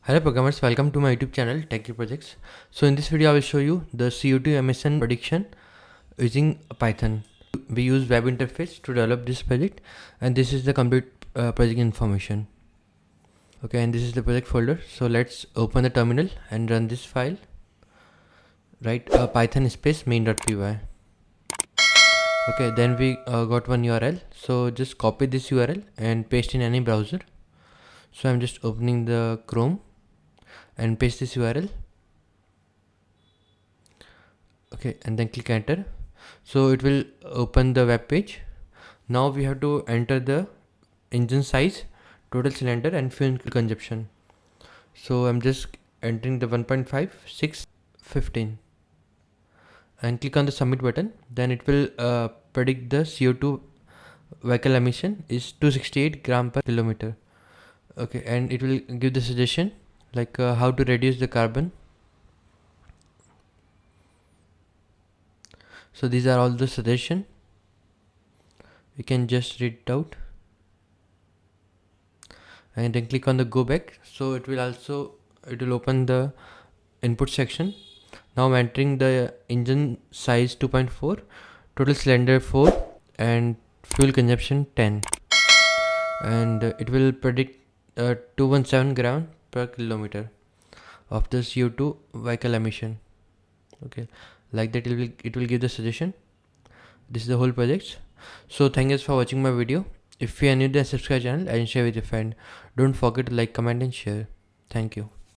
Hello programmers, welcome to my YouTube channel Techie Projects. So in this video I will show you the CO2 emission prediction using Python. We use web interface to develop this project, and this is the complete project information. Okay, and this is the project folder. So let's open the terminal and run this file. Write python space main.py. Okay, then we got one URL. So just copy this URL and paste in any browser. So I'm just opening the Chrome and paste this URL. Okay, and then click enter. So it will open the web page. Now we have to enter the engine size, total cylinder and fuel consumption. So I'm just entering the 1.5, 6, 15 and click on the submit button. Then it will predict the CO2 vehicle emission is 268 gram per kilometer. Okay, and it will give the suggestion like how to reduce the carbon. So these are all the suggestion. You can just read it out and then click on the go back. So it will open the input section. Now I'm entering the engine size 2.4, total cylinder 4 and fuel consumption 10, and it will predict 217 gram per kilometer of the CO2 vehicle emission. Okay, like that it will give the suggestion. This is the whole project. So thank you for watching my video. If you are new to the subscribe channel and share with your friend. Don't forget to like, comment and share. Thank you.